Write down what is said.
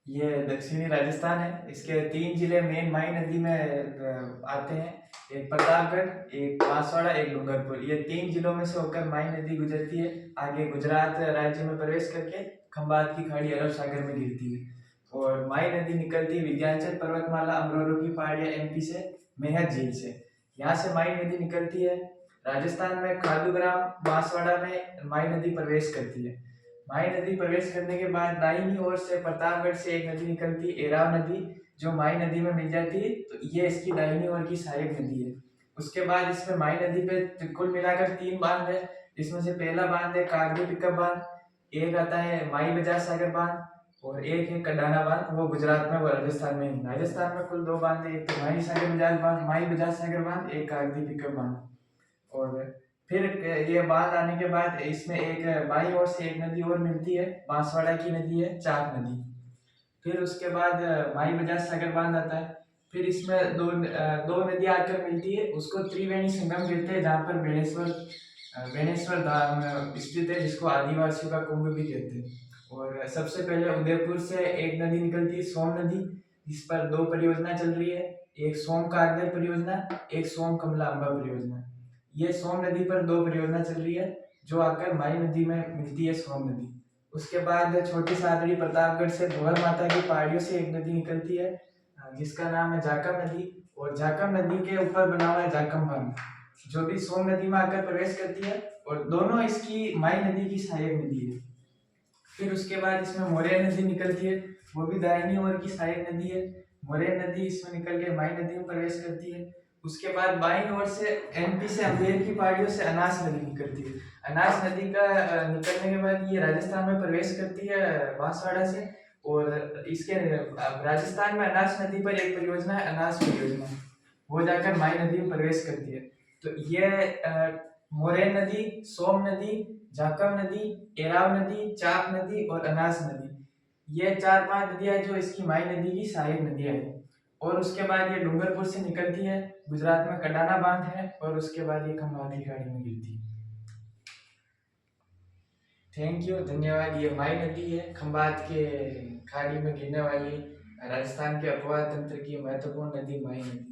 ये दक्षिणी राजस्थान है। इसके 3 जिले मेन माई नदी में आते हैं। एक प्रतापगढ़, एक बांसवाड़ा, एक डूंगरपुर। ये 3 जिलों में से होकर माई नदी गुजरती है। आगे गुजरात राज्य में प्रवेश करके खंबात की खाड़ी अरब सागर में गिरती है। और माई नदी निकलती है विंध्याचल पर्वतमाला, अमरोहा की पहाड़ियाँ एमपी से, मेहर झील से। यहाँ से माई नदी निकलती है। राजस्थान में खादूग्राम, बांसवाड़ा में माई नदी प्रवेश करती है। माई नदी प्रवेश करने के बाद दाहिनी ओर से प्रतापगढ़ से एक नदी निकलती है, एराव नदी, जो माई नदी में मिल जाती है। तो ये इसकी दाहिनी ओर की सहायक नदी है। उसके बाद इसमें माई नदी पे कुल मिलाकर 3 बांध है। इसमें से पहला बांध है कागदी पिकअप बांध, एक आता है माई बजाज सागर बांध, और एक है कडाना बांध। वो गुजरात में, वो राजस्थान में नहीं। राजस्थान में कुल 2 बांध है, एक तो माई सागर बजाज बांध, माई बजाज सागर बांध, एक कागदी पिकअप बांध। और फिर ये बांध आने के बाद इसमें एक बाईं ओर से एक नदी और मिलती है, बांसवाड़ा की नदी है, चाक नदी। फिर उसके बाद माई बजाज सागर बांध आता है। फिर इसमें दो नदी आकर मिलती है, उसको त्रिवेणी संगम कहते हैं, जहाँ पर बेणेश्वर धाम स्थित है, जिसको आदिवासियों का कुंभ भी कहते हैं। और सबसे पहले उदयपुर से एक नदी निकलती है, सोम नदी, जिस पर 2 परियोजना चल रही है, एक सोम कागदर परियोजना, एक सोम कमला अम्बा परियोजना। ये सोम नदी पर 2 परियोजना चल रही है, जो आकर माई नदी में मिलती है, सोम नदी। उसके बाद छोटी सादड़ी प्रतापगढ़ से भंवर माता की पहाड़ियों से एक नदी निकलती है, जिसका नाम है जाकम नदी। और जाकम नदी के ऊपर बना हुआ है जाकम बांध, जो भी सोम नदी में आकर प्रवेश करती है। और दोनों इसकी माई नदी की सहायक नदी है। फिर उसके बाद इसमें मोरैन नदी निकलती है, वो भी दाहिनी ओर की सहायक नदी है। मोरैन नदी इसमें निकल के माई नदी में प्रवेश करती है। उसके बाद बाईं ओर से एमपी से अम्बेर की पहाड़ियों से अनास नदी निकलती है। अनास नदी का निकलने के बाद ये राजस्थान में प्रवेश करती है, बांसवाड़ा से। और इसके राजस्थान में अनास नदी पर एक परियोजना है, अनास परियोजना, वो जाकर माई नदी में प्रवेश करती है। तो ये मोरैन नदी, सोम नदी, जाकम नदी, एराव नदी, चाक नदी और अनास नदी, ये 4-5 नदियां जो इसकी माई नदी की सहायक नदियां हैं। और उसके बाद ये डूंगरपुर से निकलती है, गुजरात में कडाना बांध है, और उसके बाद ये खंबात की खाड़ी में गिरती है। थैंक यू, धन्यवाद। ये माई नदी है, खंबात के खाड़ी में गिरने वाली राजस्थान के अपवाह तंत्र की महत्वपूर्ण नदी माई नदी।